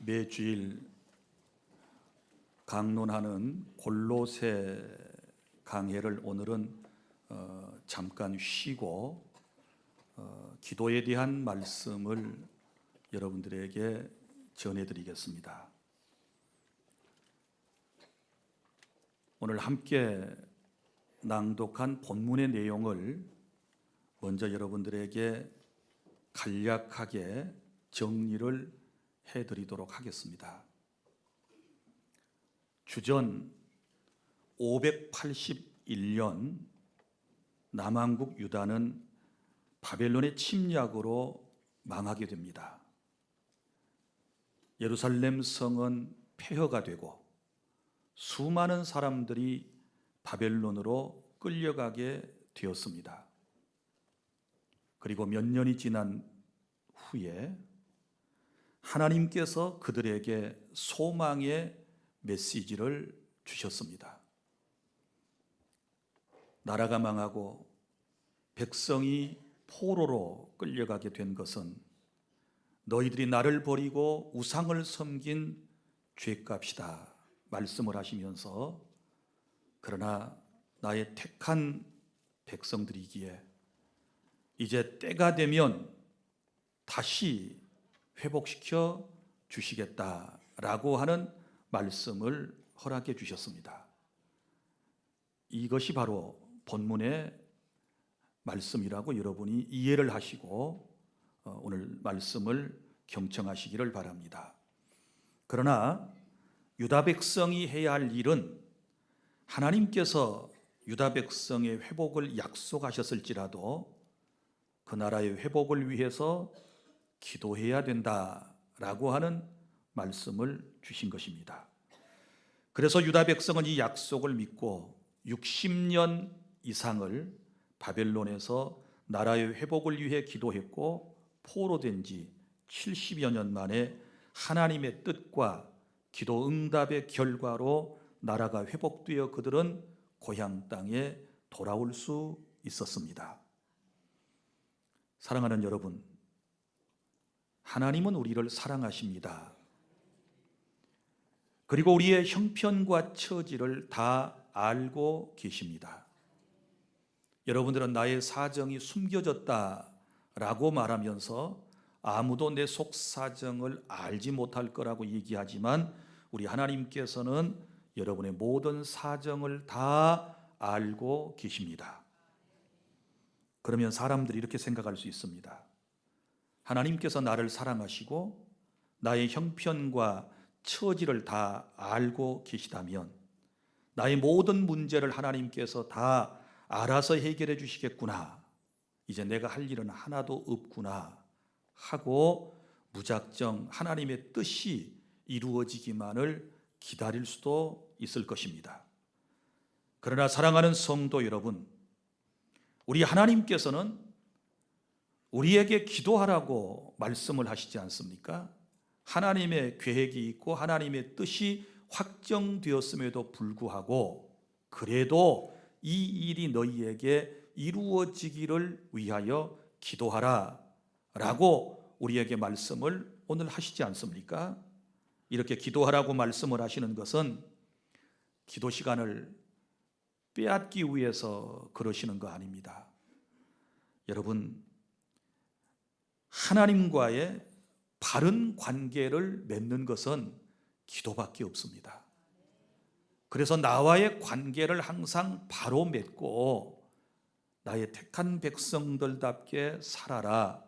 매주일 강론하는 골로새 강해를 오늘은 잠깐 쉬고 기도에 대한 말씀을 여러분들에게 전해드리겠습니다. 오늘 함께 낭독한 본문의 내용을 먼저 여러분들에게 간략하게 정리를 해드리도록 하겠습니다. 주전 581년 남왕국 유다는 바벨론의 침략으로 망하게 됩니다. 예루살렘 성은 폐허가 되고 수많은 사람들이 바벨론으로 끌려가게 되었습니다. 그리고 몇 년이 지난 후에 하나님께서 그들에게 소망의 메시지를 주셨습니다. 나라가 망하고 백성이 포로로 끌려가게 된 것은 너희들이 나를 버리고 우상을 섬긴 죄값이다 말씀을 하시면서, 그러나 나의 택한 백성들이기에 이제 때가 되면 다시 회복시켜 주시겠다라고 하는 말씀을 허락해 주셨습니다. 이것이 바로 본문의 말씀이라고 여러분이 이해를 하시고 오늘 말씀을 경청하시기를 바랍니다. 그러나 유다 백성이 해야 할 일은 하나님께서 유다 백성의 회복을 약속하셨을지라도 그 나라의 회복을 위해서 기도해야 된다라고 하는 말씀을 주신 것입니다. 그래서 유다 백성은 이 약속을 믿고 60년 이상을 바벨론에서 나라의 회복을 위해 기도했고, 포로된 지 70여 년 만에 하나님의 뜻과 기도 응답의 결과로 나라가 회복되어 그들은 고향 땅에 돌아올 수 있었습니다. 사랑하는 여러분, 하나님은 우리를 사랑하십니다. 그리고 우리의 형편과 처지를 다 알고 계십니다. 여러분들은 나의 사정이 숨겨졌다라고 말하면서 아무도 내 속 사정을 알지 못할 거라고 얘기하지만, 우리 하나님께서는 여러분의 모든 사정을 다 알고 계십니다. 그러면 사람들이 이렇게 생각할 수 있습니다. 하나님께서 나를 사랑하시고 나의 형편과 처지를 다 알고 계시다면 나의 모든 문제를 하나님께서 다 알아서 해결해 주시겠구나, 이제 내가 할 일은 하나도 없구나 하고 무작정 하나님의 뜻이 이루어지기만을 기다릴 수도 있을 것입니다. 그러나 사랑하는 성도 여러분, 우리 하나님께서는 우리에게 기도하라고 말씀을 하시지 않습니까? 하나님의 계획이 있고 하나님의 뜻이 확정되었음에도 불구하고 그래도 이 일이 너희에게 이루어지기를 위하여 기도하라 라고 우리에게 말씀을 오늘 하시지 않습니까? 이렇게 기도하라고 말씀을 하시는 것은 기도 시간을 빼앗기 위해서 그러시는 거 아닙니다. 여러분, 하나님과의 바른 관계를 맺는 것은 기도밖에 없습니다. 그래서 나와의 관계를 항상 바로 맺고 나의 택한 백성들답게 살아라,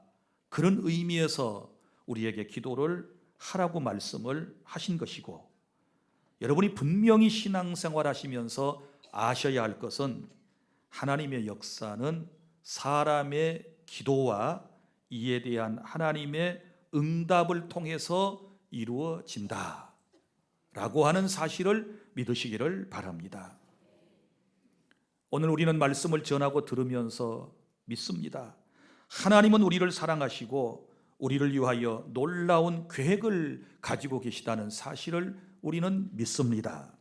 그런 의미에서 우리에게 기도를 하라고 말씀을 하신 것이고, 여러분이 분명히 신앙생활 하시면서 아셔야 할 것은 하나님의 역사는 사람의 기도와 이에 대한 하나님의 응답을 통해서 이루어진다 라고 하는 사실을 믿으시기를 바랍니다. 오늘 우리는 말씀을 전하고 들으면서 믿습니다. 하나님은 우리를 사랑하시고 우리를 위하여 놀라운 계획을 가지고 계시다는 사실을 우리는 믿습니다.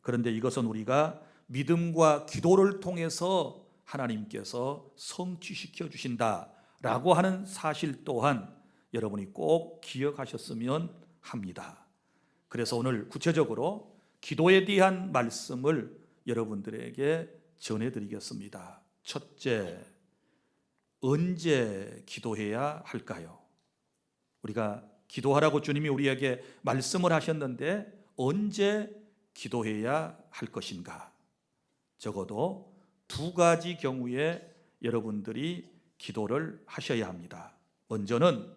그런데 이것은 우리가 믿음과 기도를 통해서 하나님께서 성취시켜 주신다라고 하는 사실 또한 여러분이 꼭 기억하셨으면 합니다. 그래서 오늘 구체적으로 기도에 대한 말씀을 여러분들에게 전해드리겠습니다. 첫째, 언제 기도해야 할까요? 우리가 기도하라고 주님이 우리에게 말씀을 하셨는데 언제 기도해야 할 것인가? 적어도 두 가지 경우에 여러분들이 기도를 하셔야 합니다. 먼저는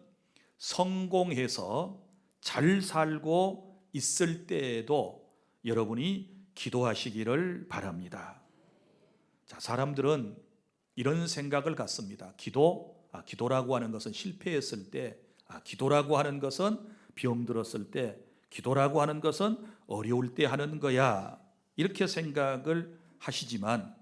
성공해서 잘 살고 있을 때에도 여러분이 기도하시기를 바랍니다. 자, 사람들은 이런 생각을 갖습니다. 기도라고 하는 것은 실패했을 때, 기도라고 하는 것은 병들었을 때, 기도라고 하는 것은 어려울 때 하는 거야. 이렇게 생각을 하시지만,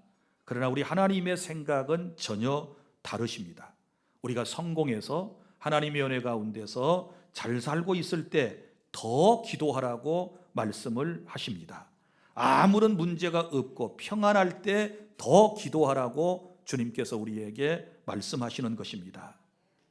그러나 우리 하나님의 생각은 전혀 다르십니다. 우리가 성공해서 하나님의 은혜 가운데서 잘 살고 있을 때 더 기도하라고 말씀을 하십니다. 아무런 문제가 없고 평안할 때 더 기도하라고 주님께서 우리에게 말씀하시는 것입니다.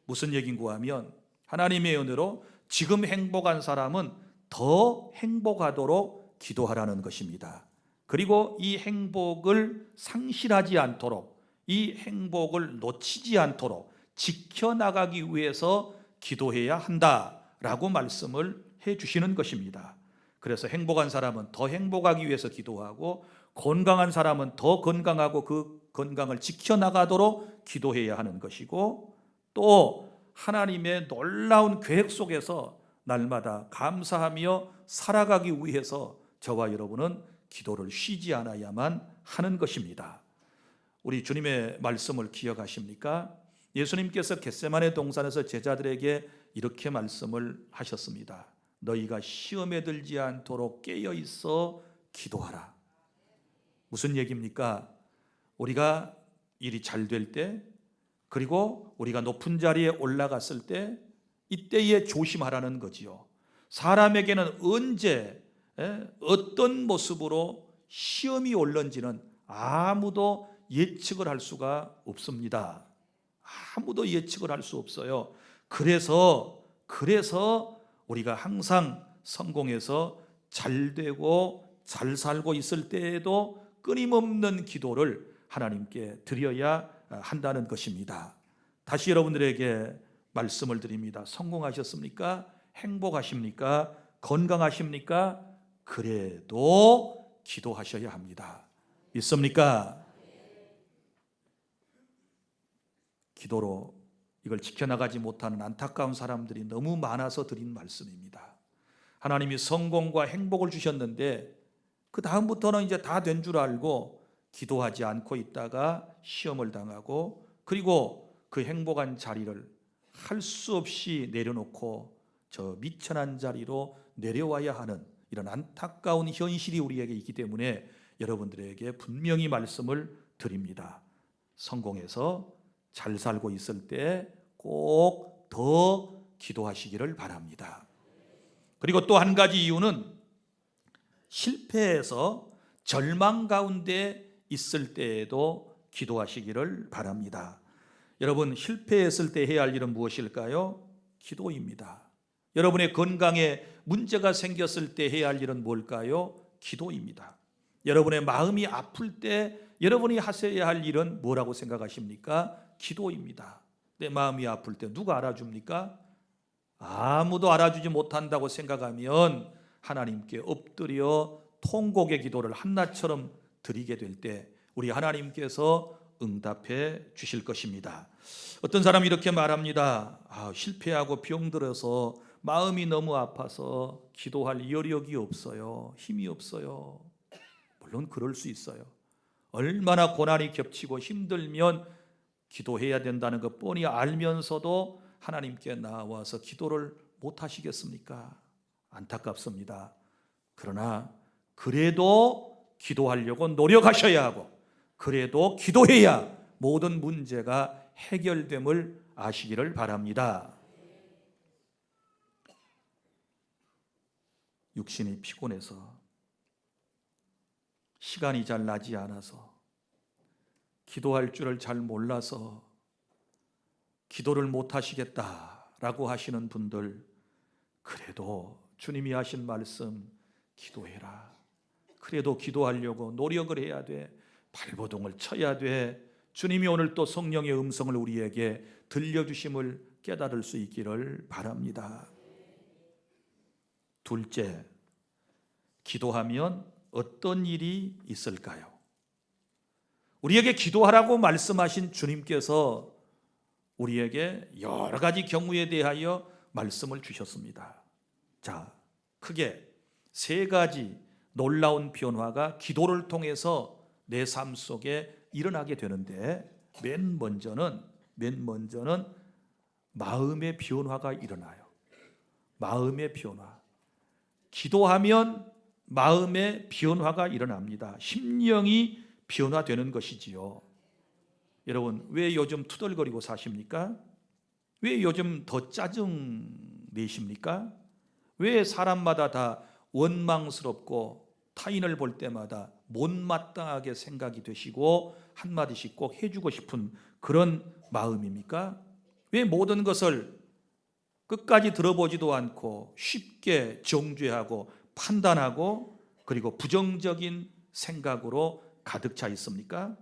무슨 얘긴가 하면 하나님의 은혜로 지금 행복한 사람은 더 행복하도록 기도하라는 것입니다. 그리고 이 행복을 상실하지 않도록, 이 행복을 놓치지 않도록 지켜나가기 위해서 기도해야 한다라고 말씀을 해주시는 것입니다. 그래서 행복한 사람은 더 행복하기 위해서 기도하고, 건강한 사람은 더 건강하고 그 건강을 지켜나가도록 기도해야 하는 것이고, 또 하나님의 놀라운 계획 속에서 날마다 감사하며 살아가기 위해서 저와 여러분은 기도를 쉬지 않아야만 하는 것입니다. 우리 주님의 말씀을 기억하십니까? 예수님께서 겟세마네 동산에서 제자들에게 이렇게 말씀을 하셨습니다. 너희가 시험에 들지 않도록 깨어 있어 기도하라. 무슨 얘기입니까? 우리가 일이 잘 될 때, 그리고 우리가 높은 자리에 올라갔을 때, 이때에 조심하라는 거지요. 사람에게는 언제 어떤 모습으로 시험이 올는지는 아무도 예측을 할 수가 없습니다. 아무도 예측을 할 수 없어요. 그래서 우리가 항상 성공해서 잘 되고 잘 살고 있을 때에도 끊임없는 기도를 하나님께 드려야 한다는 것입니다. 다시 여러분들에게 말씀을 드립니다. 성공하셨습니까? 행복하십니까? 건강하십니까? 그래도 기도하셔야 합니다. 믿습니까? 기도로 이걸 지켜나가지 못하는 안타까운 사람들이 너무 많아서 드린 말씀입니다. 하나님이 성공과 행복을 주셨는데 그 다음부터는 이제 다 된 줄 알고 기도하지 않고 있다가 시험을 당하고, 그리고 그 행복한 자리를 할 수 없이 내려놓고 저 미천한 자리로 내려와야 하는 이런 안타까운 현실이 우리에게 있기 때문에 여러분들에게 분명히 말씀을 드립니다. 성공해서 잘 살고 있을 때 꼭 더 기도하시기를 바랍니다. 그리고 또 한 가지 이유는 실패해서 절망 가운데 있을 때에도 기도하시기를 바랍니다. 여러분, 실패했을 때 해야 할 일은 무엇일까요? 기도입니다. 여러분의 건강에 문제가 생겼을 때 해야 할 일은 뭘까요? 기도입니다. 여러분의 마음이 아플 때 여러분이 하셔야 할 일은 뭐라고 생각하십니까? 기도입니다. 내 마음이 아플 때 누가 알아줍니까? 아무도 알아주지 못한다고 생각하면 하나님께 엎드려 통곡의 기도를 한나처럼 드리게 될 때 우리 하나님께서 응답해 주실 것입니다. 어떤 사람이 이렇게 말합니다. 실패하고 병들어서 마음이 너무 아파서 기도할 여력이 없어요. 힘이 없어요. 물론 그럴 수 있어요. 얼마나 고난이 겹치고 힘들면 기도해야 된다는 것 뻔히 알면서도 하나님께 나와서 기도를 못 하시겠습니까? 안타깝습니다. 그러나 그래도 기도하려고 노력하셔야 하고, 그래도 기도해야 모든 문제가 해결됨을 아시기를 바랍니다. 육신이 피곤해서, 시간이 잘 나지 않아서, 기도할 줄을 잘 몰라서 기도를 못 하시겠다라고 하시는 분들, 그래도 주님이 하신 말씀, 기도해라. 그래도 기도하려고 노력을 해야 돼. 발버둥을 쳐야 돼. 주님이 오늘 또 성령의 음성을 우리에게 들려주심을 깨달을 수 있기를 바랍니다. 둘째, 기도하면 어떤 일이 있을까요? 우리에게 기도하라고 말씀하신 주님께서 우리에게 여러 가지 경우에 대하여 말씀을 주셨습니다. 자, 크게 세 가지 놀라운 변화가 기도를 통해서 내 삶 속에 일어나게 되는데, 맨 먼저는 마음의 변화가 일어나요. 마음의 변화. 기도하면 마음의 변화가 일어납니다. 심령이 변화되는 것이지요. 여러분, 왜 요즘 투덜거리고 사십니까? 왜 요즘 더 짜증 내십니까? 왜 사람마다 다 원망스럽고 타인을 볼 때마다 못마땅하게 생각이 되시고 한마디씩 꼭 해주고 싶은 그런 마음입니까? 왜 모든 것을 끝까지 들어보지도 않고 쉽게 정죄하고 판단하고 그리고 부정적인 생각으로 가득 차 있습니까?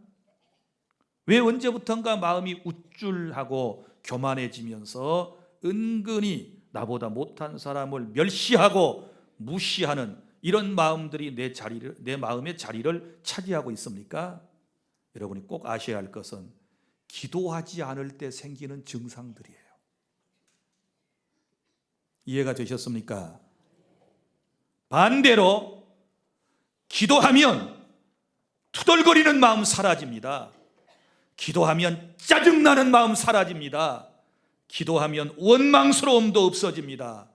왜 언제부턴가 마음이 우쭐하고 교만해지면서 은근히 나보다 못한 사람을 멸시하고 무시하는 이런 마음들이 내 마음의 자리를 차지하고 있습니까? 여러분이 꼭 아셔야 할 것은 기도하지 않을 때 생기는 증상들이에요. 이해가 되셨습니까? 반대로 기도하면 투덜거리는 마음 사라집니다. 기도하면 짜증나는 마음 사라집니다. 기도하면 원망스러움도 없어집니다.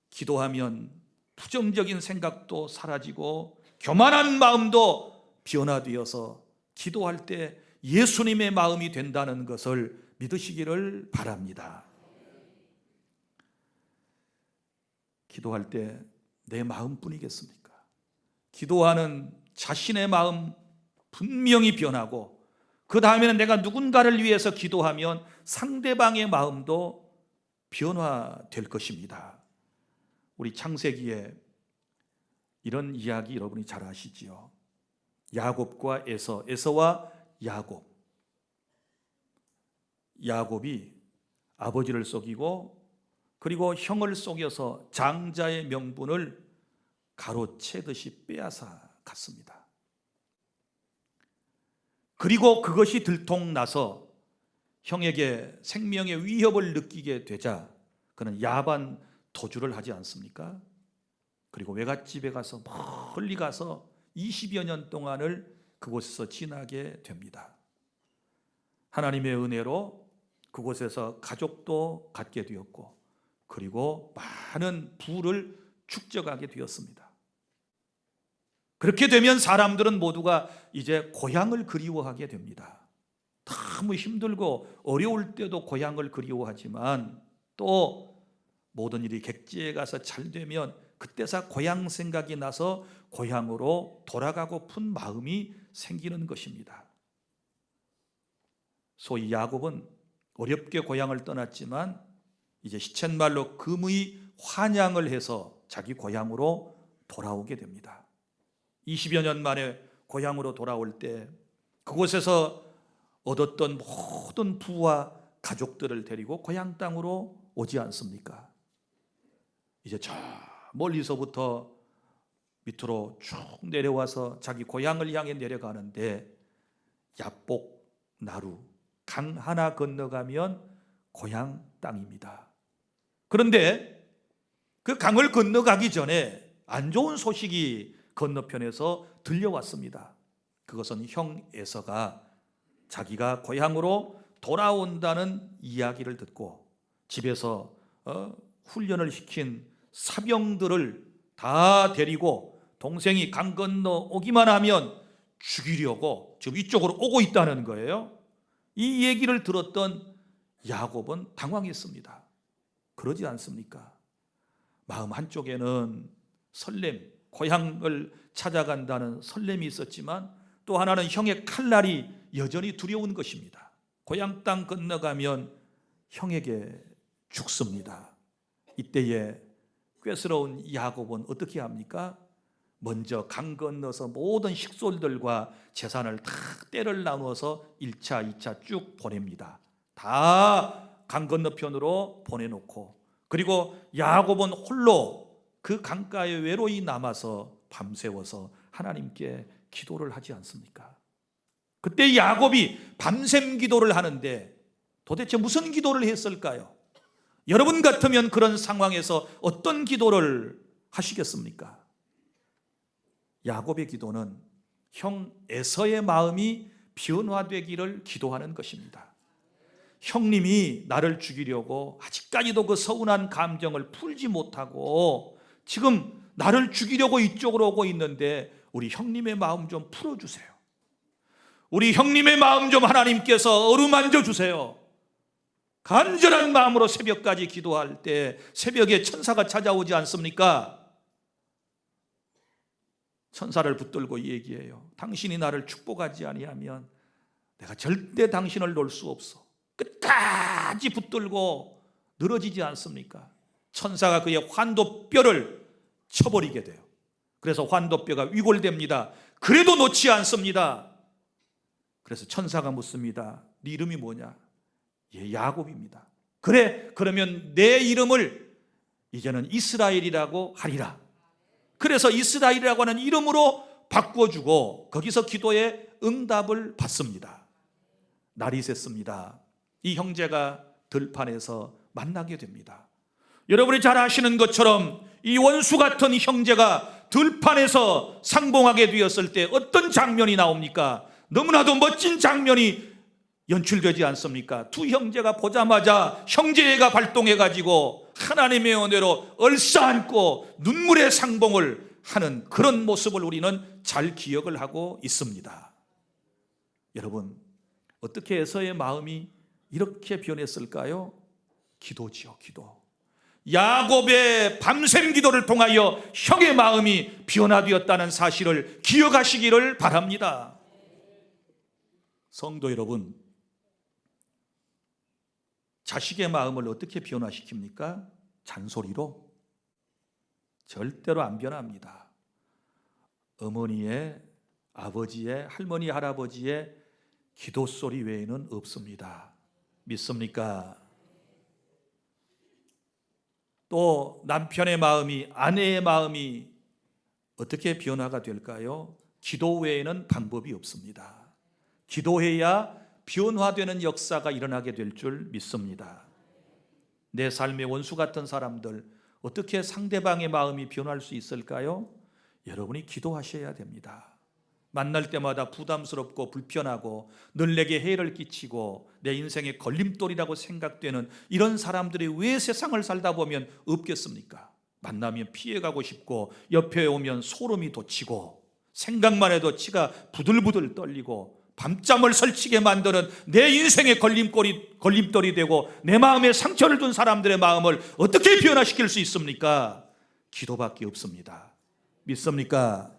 기도하면 부정적인 생각도 사라지고 교만한 마음도 변화되어서 기도할 때 예수님의 마음이 된다는 것을 믿으시기를 바랍니다. 기도할 때 내 마음뿐이겠습니까? 기도하는 자신의 마음 분명히 변하고, 그 다음에는 내가 누군가를 위해서 기도하면 상대방의 마음도 변화될 것입니다. 우리 창세기에 이런 이야기 여러분이 잘 아시지요. 야곱과 에서와 야곱. 야곱이 아버지를 속이고 그리고 형을 속여서 장자의 명분을 가로채듯이 빼앗아 갔습니다. 그리고 그것이 들통나서 형에게 생명의 위협을 느끼게 되자 그는 야반 도주를 하지 않습니까? 그리고 외갓집에 가서 멀리 가서 20여 년 동안을 그곳에서 지나게 됩니다. 하나님의 은혜로 그곳에서 가족도 갖게 되었고 그리고 많은 부를 축적하게 되었습니다. 그렇게 되면 사람들은 모두가 이제 고향을 그리워하게 됩니다. 너무 힘들고 어려울 때도 고향을 그리워하지만 또 모든 일이 객지에 가서 잘 되면 그때서 고향 생각이 나서 고향으로 돌아가고픈 마음이 생기는 것입니다. 소위 야곱은 어렵게 고향을 떠났지만 이제 시쳇말로 금의 환양을 해서 자기 고향으로 돌아오게 됩니다. 20여 년 만에 고향으로 돌아올 때 그곳에서 얻었던 모든 부와 가족들을 데리고 고향 땅으로 오지 않습니까? 이제 저 멀리서부터 밑으로 쭉 내려와서 자기 고향을 향해 내려가는데 야복 나루 강 하나 건너가면 고향 땅입니다. 그런데 그 강을 건너가기 전에 안 좋은 소식이 건너편에서 들려왔습니다. 그것은 형 에서가 자기가 고향으로 돌아온다는 이야기를 듣고 집에서 훈련을 시킨 사병들을 다 데리고 동생이 강 건너 오기만 하면 죽이려고 지금 이쪽으로 오고 있다는 거예요. 이 얘기를 들었던 야곱은 당황했습니다. 그러지 않습니까? 마음 한쪽에는 설렘, 고향을 찾아간다는 설렘이 있었지만 또 하나는 형의 칼날이 여전히 두려운 것입니다. 고향 땅 건너가면 형에게 죽습니다. 이때에 꾀스러운 야곱은 어떻게 합니까? 먼저 강 건너서 모든 식솔들과 재산을 다 떼를 나누어서 1차, 2차 쭉 보냅니다. 다 강 건너편으로 보내놓고, 그리고 야곱은 홀로 그 강가에 외로이 남아서 밤새워서 하나님께 기도를 하지 않습니까? 그때 야곱이 밤샘 기도를 하는데 도대체 무슨 기도를 했을까요? 여러분 같으면 그런 상황에서 어떤 기도를 하시겠습니까? 야곱의 기도는 형 에서의 마음이 변화되기를 기도하는 것입니다. 형님이 나를 죽이려고 아직까지도 그 서운한 감정을 풀지 못하고 지금 나를 죽이려고 이쪽으로 오고 있는데 우리 형님의 마음 좀 풀어주세요. 우리 형님의 마음 좀 하나님께서 어루만져 주세요. 간절한 마음으로 새벽까지 기도할 때 새벽에 천사가 찾아오지 않습니까? 천사를 붙들고 얘기해요. 당신이 나를 축복하지 아니하면 내가 절대 당신을 놓을 수 없어. 끝까지 붙들고 늘어지지 않습니까? 천사가 그의 환도뼈를 쳐버리게 돼요. 그래서 환도뼈가 위골됩니다. 그래도 놓지 않습니다. 그래서 천사가 묻습니다. 네 이름이 뭐냐? 예, 야곱입니다. 그래, 그러면 내 이름을 이제는 이스라엘이라고 하리라. 그래서 이스라엘이라고 하는 이름으로 바꿔주고 거기서 기도에 응답을 받습니다. 날이 샜습니다. 이 형제가 들판에서 만나게 됩니다. 여러분이 잘 아시는 것처럼 이 원수 같은 형제가 들판에서 상봉하게 되었을 때 어떤 장면이 나옵니까? 너무나도 멋진 장면이 연출되지 않습니까? 두 형제가 보자마자 형제애가 발동해가지고 하나님의 은혜로 얼싸안고 눈물의 상봉을 하는 그런 모습을 우리는 잘 기억을 하고 있습니다. 여러분, 어떻게 에서의 마음이 이렇게 변했을까요? 기도지요, 기도. 야곱의 밤샘 기도를 통하여 형의 마음이 변화되었다는 사실을 기억하시기를 바랍니다. 성도 여러분, 자식의 마음을 어떻게 변화시킵니까? 잔소리로? 절대로 안 변합니다. 어머니의, 아버지의, 할머니, 할아버지의 기도 소리 외에는 없습니다. 믿습니까? 또 남편의 마음이, 아내의 마음이 어떻게 변화가 될까요? 기도 외에는 방법이 없습니다. 기도해야 변화되는 역사가 일어나게 될 줄 믿습니다. 내 삶의 원수 같은 사람들, 어떻게 상대방의 마음이 변할 수 있을까요? 여러분이 기도하셔야 됩니다. 만날 때마다 부담스럽고 불편하고 늘 내게 해를 끼치고 내 인생의 걸림돌이라고 생각되는 이런 사람들이 왜 세상을 살다 보면 없겠습니까? 만나면 피해가고 싶고 옆에 오면 소름이 돋치고 생각만 해도 치가 부들부들 떨리고 밤잠을 설치게 만드는 내 인생의 걸림돌이 되고 내 마음에 상처를 준 사람들의 마음을 어떻게 변화시킬 수 있습니까? 기도밖에 없습니다. 믿습니까?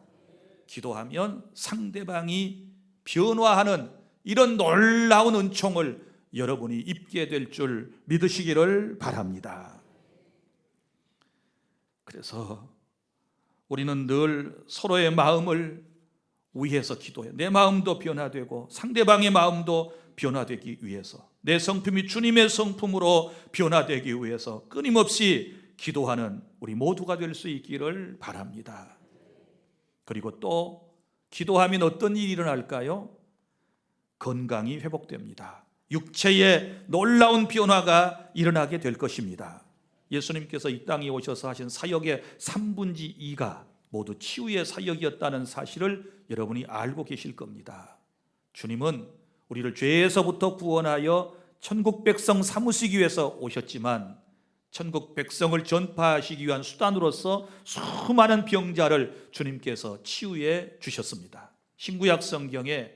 기도하면 상대방이 변화하는 이런 놀라운 은총을 여러분이 입게 될 줄 믿으시기를 바랍니다. 그래서 우리는 늘 서로의 마음을 위해서 기도해요. 내 마음도 변화되고 상대방의 마음도 변화되기 위해서, 내 성품이 주님의 성품으로 변화되기 위해서 끊임없이 기도하는 우리 모두가 될 수 있기를 바랍니다. 그리고 또 기도하면 어떤 일이 일어날까요? 건강이 회복됩니다. 육체의 놀라운 변화가 일어나게 될 것입니다. 예수님께서 이 땅에 오셔서 하신 사역의 3분의 2가 모두 치유의 사역이었다는 사실을 여러분이 알고 계실 겁니다. 주님은 우리를 죄에서부터 구원하여 천국 백성 삼으시기 위해서 오셨지만 천국 백성을 전파하시기 위한 수단으로서 수많은 병자를 주님께서 치유해 주셨습니다. 신구약 성경에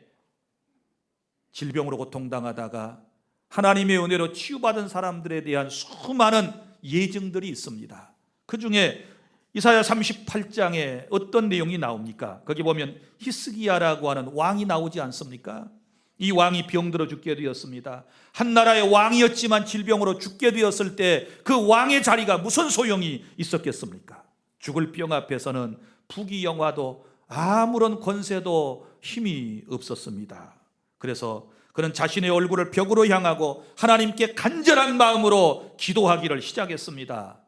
질병으로 고통당하다가 하나님의 은혜로 치유받은 사람들에 대한 수많은 예증들이 있습니다. 그 중에 이사야 38장에 어떤 내용이 나옵니까? 거기 보면 히스기야라고 하는 왕이 나오지 않습니까? 이 왕이 병들어 죽게 되었습니다. 한 나라의 왕이었지만 질병으로 죽게 되었을 때 그 왕의 자리가 무슨 소용이 있었겠습니까? 죽을 병 앞에서는 부귀영화도 아무런 권세도 힘이 없었습니다. 그래서 그는 자신의 얼굴을 벽으로 향하고 하나님께 간절한 마음으로 기도하기를 시작했습니다.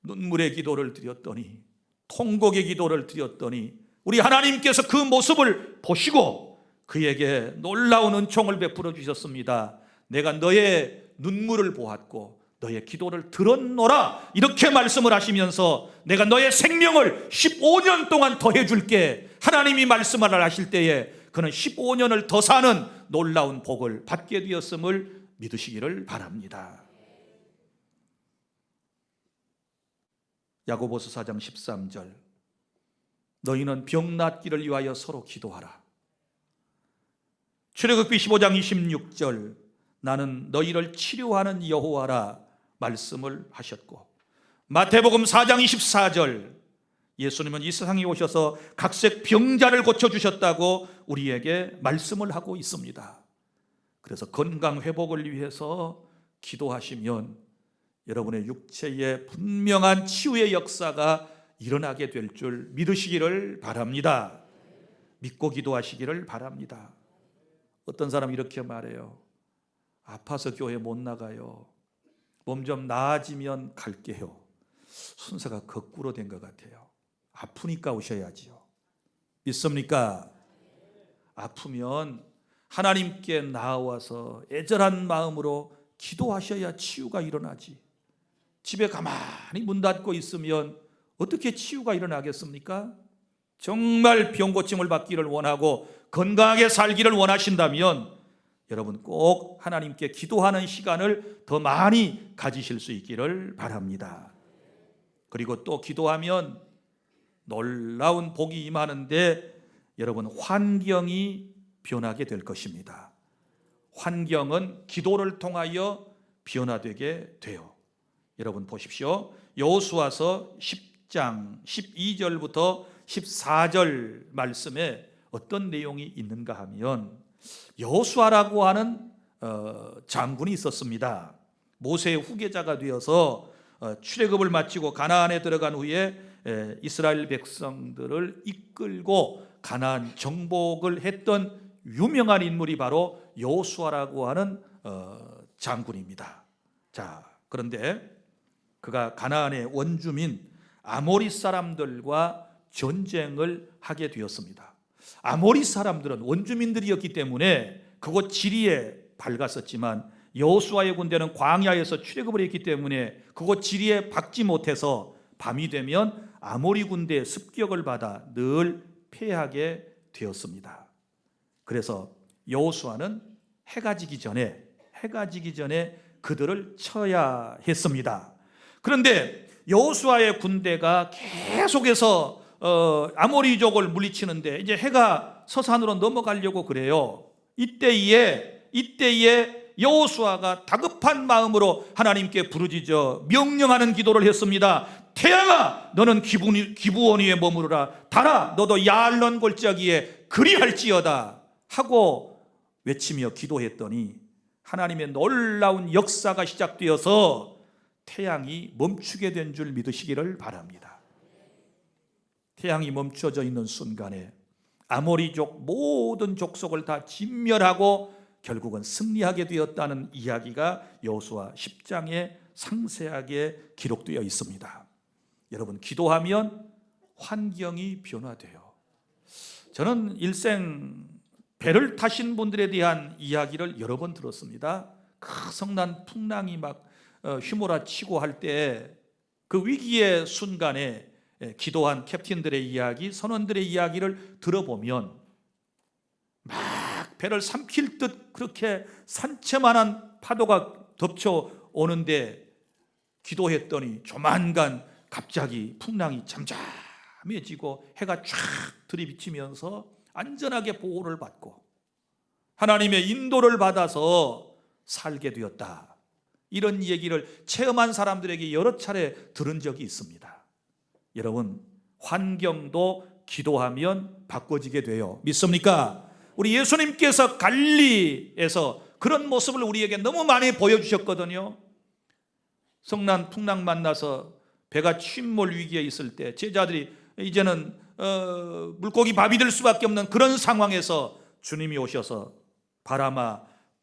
눈물의 기도를 드렸더니, 통곡의 기도를 드렸더니 우리 하나님께서 그 모습을 보시고 그에게 놀라운 은총을 베풀어 주셨습니다. 내가 너의 눈물을 보았고 너의 기도를 들었노라, 이렇게 말씀을 하시면서 내가 너의 생명을 15년 동안 더해 줄게, 하나님이 말씀을 하실 때에 그는 15년을 더 사는 놀라운 복을 받게 되었음을 믿으시기를 바랍니다. 야고보서 4장 13절, 너희는 병 낫기를 위하여 서로 기도하라. 출애굽기 15장 26절, 나는 너희를 치료하는 여호와라 말씀을 하셨고, 마태복음 4장 24절, 예수님은 이 세상에 오셔서 각색 병자를 고쳐주셨다고 우리에게 말씀을 하고 있습니다. 그래서 건강 회복을 위해서 기도하시면 여러분의 육체에 분명한 치유의 역사가 일어나게 될 줄 믿으시기를 바랍니다. 믿고 기도하시기를 바랍니다. 어떤 사람 이렇게 말해요. 아파서 교회 못 나가요. 몸 좀 나아지면 갈게요. 순서가 거꾸로 된 것 같아요. 아프니까 오셔야지요. 믿습니까? 아프면 하나님께 나와서 애절한 마음으로 기도하셔야 치유가 일어나지. 집에 가만히 문 닫고 있으면 어떻게 치유가 일어나겠습니까? 정말 병 고침을 받기를 원하고 건강하게 살기를 원하신다면 여러분 꼭 하나님께 기도하는 시간을 더 많이 가지실 수 있기를 바랍니다. 그리고 또 기도하면 놀라운 복이 임하는데 여러분 환경이 변하게 될 것입니다. 환경은 기도를 통하여 변화되게 돼요. 여러분 보십시오. 여호수아서 10장 12절부터 14절 말씀에 어떤 내용이 있는가 하면, 여호수아라고 하는 장군이 있었습니다. 모세의 후계자가 되어서 출애굽을 마치고 가나안에 들어간 후에 이스라엘 백성들을 이끌고 가나안 정복을 했던 유명한 인물이 바로 여호수아라고 하는 장군입니다. 자, 그런데 그가 가나안의 원주민 아모리 사람들과 전쟁을 하게 되었습니다. 아모리 사람들은 원주민들이었기 때문에 그곳 지리에 밝았었지만 여호수아의 군대는 광야에서 출애굽을 했기 때문에 그곳 지리에 박지 못해서 밤이 되면 아모리 군대의 습격을 받아 늘 패하게 되었습니다. 그래서 여호수아는 해가 지기 전에 그들을 쳐야 했습니다. 그런데 여호수아의 군대가 계속해서 아모리족을 물리치는데 이제 해가 서산으로 넘어가려고 그래요. 이때에 여호수아가 다급한 마음으로 하나님께 부르짖어 명령하는 기도를 했습니다. 태양아, 너는 기브온 위에 머무르라. 달아, 너도 야알론 골짜기에 그리할지어다 하고 외치며 기도했더니 하나님의 놀라운 역사가 시작되어서 태양이 멈추게 된 줄 믿으시기를 바랍니다. 태양이 멈춰져 있는 순간에 아모리족 모든 족속을 다 진멸하고 결국은 승리하게 되었다는 이야기가 여호수아 10장에 상세하게 기록되어 있습니다. 여러분, 기도하면 환경이 변화돼요. 저는 일생 배를 타신 분들에 대한 이야기를 여러 번 들었습니다. 성난 풍랑이 막 휘몰아치고 할 때 그 위기의 순간에 기도한 캡틴들의 이야기, 선원들의 이야기를 들어보면 막 배를 삼킬 듯 그렇게 산채만한 파도가 덮쳐오는데 기도했더니 조만간 갑자기 풍랑이 잠잠해지고 해가 쫙 들이비치면서 안전하게 보호를 받고 하나님의 인도를 받아서 살게 되었다. 이런 얘기를 체험한 사람들에게 여러 차례 들은 적이 있습니다. 여러분, 환경도 기도하면 바꿔지게 돼요. 믿습니까? 우리 예수님께서 갈릴리에서 그런 모습을 우리에게 너무 많이 보여주셨거든요. 성난 풍랑 만나서 배가 침몰 위기에 있을 때 제자들이 이제는 물고기 밥이 될 수밖에 없는 그런 상황에서 주님이 오셔서 바람아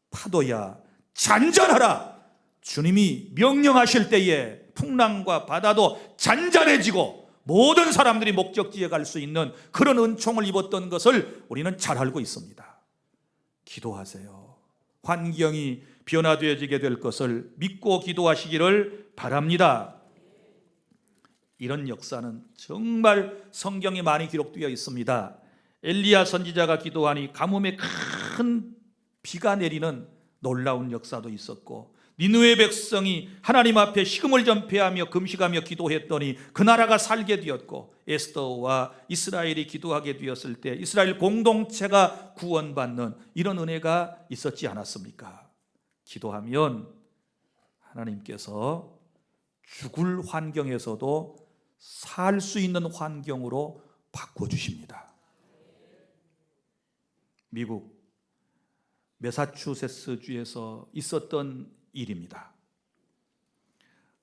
파도야 잔잔하라, 주님이 명령하실 때에 풍랑과 바다도 잔잔해지고 모든 사람들이 목적지에 갈 수 있는 그런 은총을 입었던 것을 우리는 잘 알고 있습니다. 기도하세요. 환경이 변화되어지게 될 것을 믿고 기도하시기를 바랍니다. 이런 역사는 정말 성경에 많이 기록되어 있습니다. 엘리야 선지자가 기도하니 가뭄에 큰 비가 내리는 놀라운 역사도 있었고, 니느웨 백성이 하나님 앞에 식음을 전폐하며 금식하며 기도했더니 그 나라가 살게 되었고, 에스더와 이스라엘이 기도하게 되었을 때 이스라엘 공동체가 구원받는 이런 은혜가 있었지 않았습니까? 기도하면 하나님께서 죽을 환경에서도 살 수 있는 환경으로 바꿔주십니다. 미국 매사추세츠주에서 있었던 일입니다.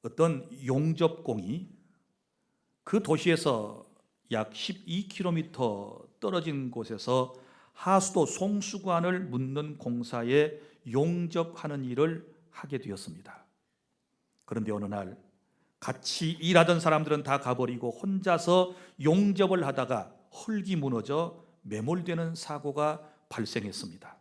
어떤 용접공이 그 도시에서 약 12km 떨어진 곳에서 하수도 송수관을 묻는 공사에 용접하는 일을 하게 되었습니다. 그런데 어느 날 같이 일하던 사람들은 다 가버리고 혼자서 용접을 하다가 흙이 무너져 매몰되는 사고가 발생했습니다.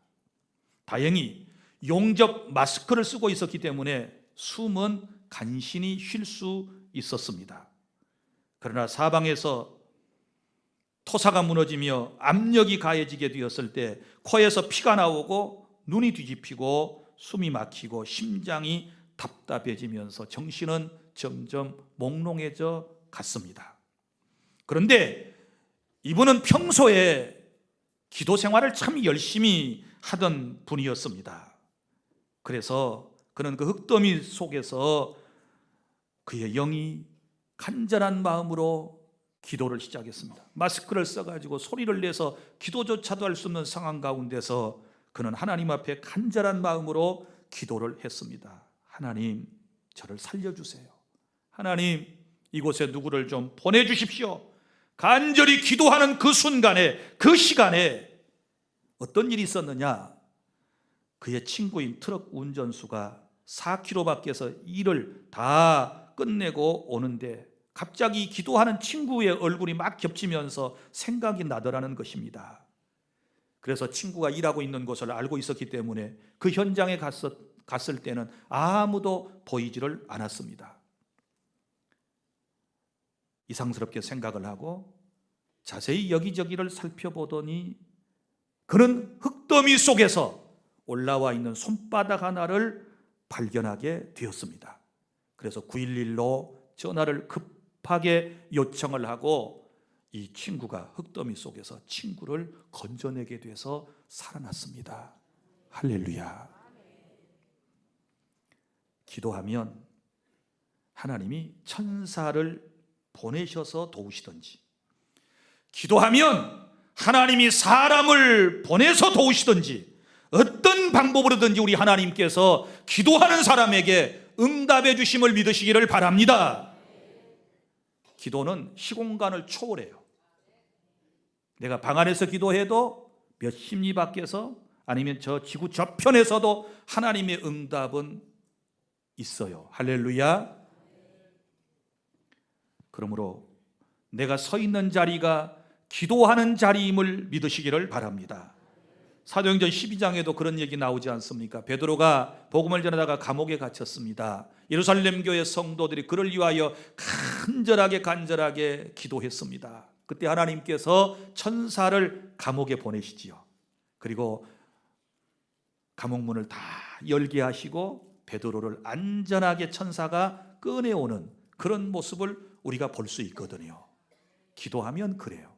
다행히 용접 마스크를 쓰고 있었기 때문에 숨은 간신히 쉴 수 있었습니다. 그러나 사방에서 토사가 무너지며 압력이 가해지게 되었을 때 코에서 피가 나오고 눈이 뒤집히고 숨이 막히고 심장이 답답해지면서 정신은 점점 몽롱해져 갔습니다. 그런데 이분은 평소에 기도 생활을 참 열심히 하던 분이었습니다. 그래서 그는 그 흙더미 속에서 그의 영이 간절한 마음으로 기도를 시작했습니다. 마스크를 써가지고 소리를 내서 기도조차도 할 수 없는 상황 가운데서 그는 하나님 앞에 간절한 마음으로 기도를 했습니다. 하나님, 저를 살려주세요. 하나님, 이곳에 누구를 좀 보내주십시오. 간절히 기도하는 그 순간에, 그 시간에 어떤 일이 있었느냐? 그의 친구인 트럭 운전수가 4km 밖에서 일을 다 끝내고 오는데 갑자기 기도하는 친구의 얼굴이 막 겹치면서 생각이 나더라는 것입니다. 그래서 친구가 일하고 있는 것을 알고 있었기 때문에 그 현장에 갔을 때는 아무도 보이지를 않았습니다. 이상스럽게 생각을 하고 자세히 여기저기를 살펴보더니 그는 흙더미 속에서 올라와 있는 손바닥 하나를 발견하게 되었습니다. 그래서 911로 전화를 급하게 요청을 하고 이 친구가 흙더미 속에서 친구를 건져내게 돼서 살아났습니다. 할렐루야. 기도하면 하나님이 천사를 보내셔서 도우시든지, 기도하면 하나님이 사람을 보내서 도우시든지, 어떤 방법으로든지 우리 하나님께서 기도하는 사람에게 응답해 주심을 믿으시기를 바랍니다. 기도는 시공간을 초월해요. 내가 방 안에서 기도해도 몇 심리 밖에서 아니면 저 지구 저편에서도 하나님의 응답은 있어요. 할렐루야. 그러므로 내가 서 있는 자리가 기도하는 자리임을 믿으시기를 바랍니다. 사도행전 12장에도 그런 얘기 나오지 않습니까? 베드로가 복음을 전하다가 감옥에 갇혔습니다. 예루살렘 교회 성도들이 그를 위하여 간절하게 기도했습니다. 그때 하나님께서 천사를 감옥에 보내시지요. 그리고 감옥문을 다 열게 하시고 베드로를 안전하게 천사가 꺼내오는 그런 모습을 우리가 볼 수 있거든요. 기도하면 그래요.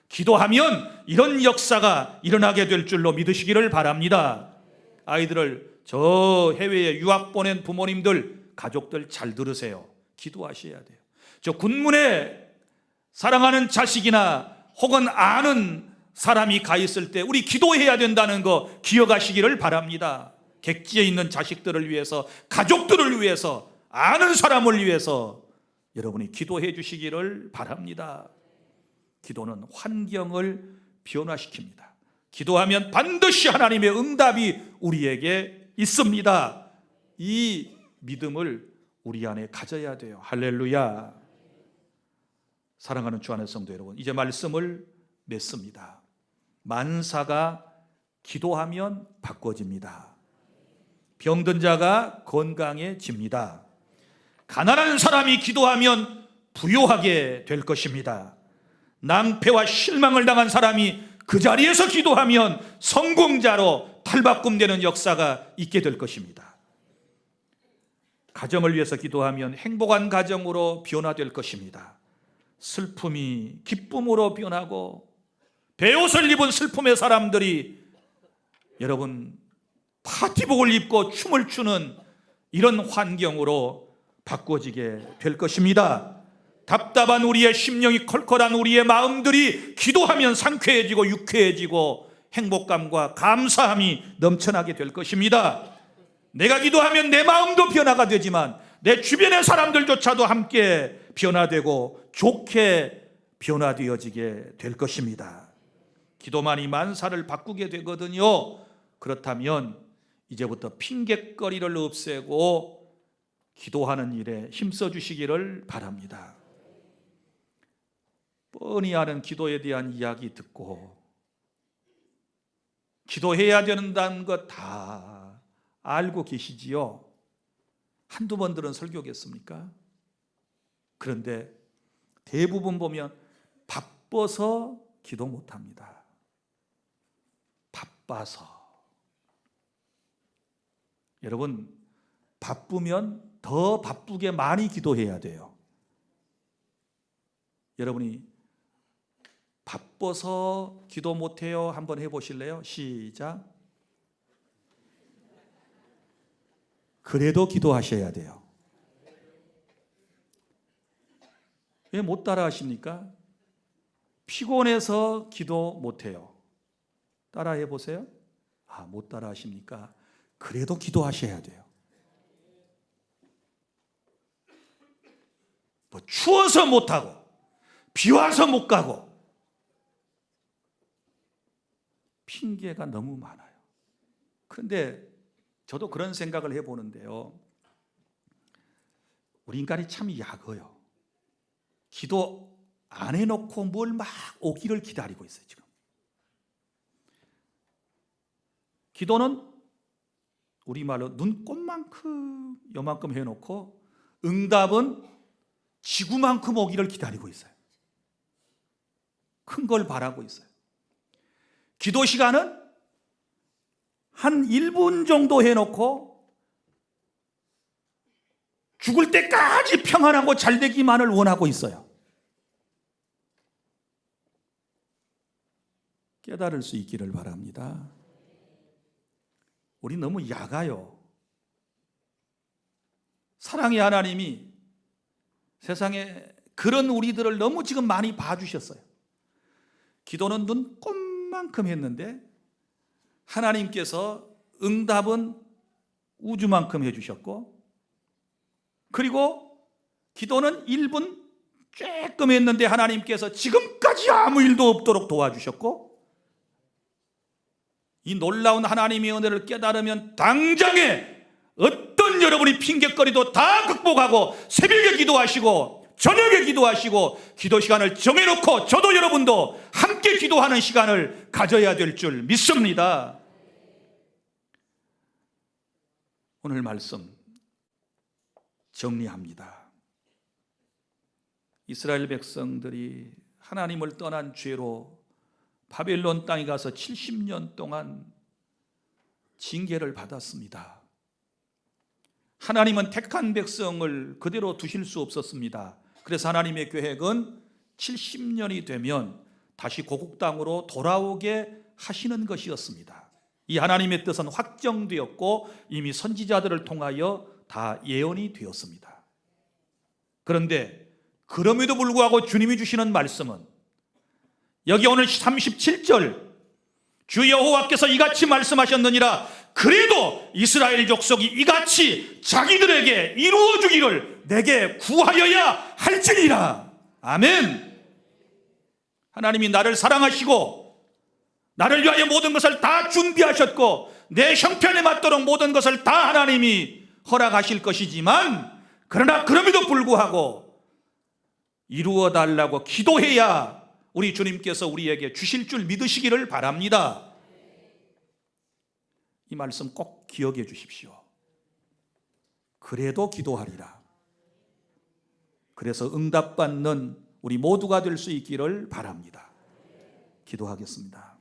기도하면 이런 역사가 일어나게 될 줄로 믿으시기를 바랍니다. 아이들을 저 해외에 유학 보낸 부모님들, 가족들 잘 들으세요. 기도하셔야 돼요. 저 군문에 사랑하는 자식이나 혹은 아는 사람이 가 있을 때 우리 기도해야 된다는 거 기억하시기를 바랍니다. 객지에 있는 자식들을 위해서, 가족들을 위해서, 아는 사람을 위해서 여러분이 기도해 주시기를 바랍니다. 기도는 환경을 변화시킵니다. 기도하면 반드시 하나님의 응답이 우리에게 있습니다. 이 믿음을 우리 안에 가져야 돼요. 할렐루야. 사랑하는 주 안의 성도 여러분, 이제 말씀을 맺습니다. 만사가 기도하면 바꿔집니다. 병든 자가 건강해집니다. 가난한 사람이 기도하면 부유하게 될 것입니다. 낭패와 실망을 당한 사람이 그 자리에서 기도하면 성공자로 탈바꿈되는 역사가 있게 될 것입니다. 가정을 위해서 기도하면 행복한 가정으로 변화될 것입니다. 슬픔이 기쁨으로 변하고 베옷을 입은 슬픔의 사람들이 여러분 파티복을 입고 춤을 추는 이런 환경으로 바꿔지게 될 것입니다. 답답한 우리의 심령이, 컬컬한 우리의 마음들이 기도하면 상쾌해지고 유쾌해지고 행복감과 감사함이 넘쳐나게 될 것입니다. 내가 기도하면 내 마음도 변화가 되지만 내 주변의 사람들조차도 함께 변화되고 좋게 변화되어지게 될 것입니다. 기도만이 만사를 바꾸게 되거든요. 그렇다면 이제부터 핑곗거리를 없애고 기도하는 일에 힘써 주시기를 바랍니다. 뻔히 아는 기도에 대한 이야기 듣고 기도해야 된다는 것 다 알고 계시지요? 한두 번 들은 설교겠습니까? 그런데 대부분 보면 바빠서 기도 못합니다. 바빠서. 여러분, 바쁘면 더 바쁘게 많이 기도해야 돼요. 여러분이 바빠서 기도 못해요? 한번 해보실래요? 시작. 그래도 기도하셔야 돼요. 왜 못 따라 하십니까? 피곤해서 기도 못해요. 따라 해보세요. 못 따라 하십니까? 그래도 기도하셔야 돼요. 뭐 추워서 못하고 비 와서 못 가고 핑계가 너무 많아요. 그런데 저도 그런 생각을 해보는데요. 우리 인간이 참 약어요. 기도 안 해놓고 뭘 막 오기를 기다리고 있어요. 지금 기도는 우리말로 눈꽃만큼 요만큼 해놓고 응답은 지구만큼 오기를 기다리고 있어요. 큰 걸 바라고 있어요. 기도 시간은 한 1분 정도 해놓고 죽을 때까지 평안하고 잘 되기만을 원하고 있어요. 깨달을 수 있기를 바랍니다. 우리 너무 약아요. 사랑의 하나님이 세상에 그런 우리들을 너무 지금 많이 봐주셨어요. 기도는 눈꽃만큼 했는데 하나님께서 응답은 우주만큼 해주셨고, 그리고 기도는 1분 조금 했는데 하나님께서 지금까지 아무 일도 없도록 도와주셨고, 이 놀라운 하나님의 은혜를 깨달으면 당장에 어떤 여러분이 핑곗거리도 다 극복하고 새벽에 기도하시고 저녁에 기도하시고 기도 시간을 정해놓고 저도 여러분도 함께 기도하는 시간을 가져야 될 줄 믿습니다. 오늘 말씀 정리합니다. 이스라엘 백성들이 하나님을 떠난 죄로 바벨론 땅에 가서 70년 동안 징계를 받았습니다. 하나님은 택한 백성을 그대로 두실 수 없었습니다. 그래서 하나님의 계획은 70년이 되면 다시 고국 땅으로 돌아오게 하시는 것이었습니다. 이 하나님의 뜻은 확정되었고 이미 선지자들을 통하여 다 예언이 되었습니다. 그런데 그럼에도 불구하고 주님이 주시는 말씀은 여기 오늘 37절 주 여호와께서 이같이 말씀하셨느니라. 그래도 이스라엘 족속이 이같이 자기들에게 이루어 주기를 내게 구하여야 할지니라. 아멘. 하나님이 나를 사랑하시고 나를 위하여 모든 것을 다 준비하셨고 내 형편에 맞도록 모든 것을 다 하나님이 허락하실 것이지만, 그러나 그럼에도 불구하고 이루어 달라고 기도해야 우리 주님께서 우리에게 주실 줄 믿으시기를 바랍니다. 이 말씀 꼭 기억해 주십시오. 그래도 기도하리라. 그래서 응답받는 우리 모두가 될 수 있기를 바랍니다. 기도하겠습니다.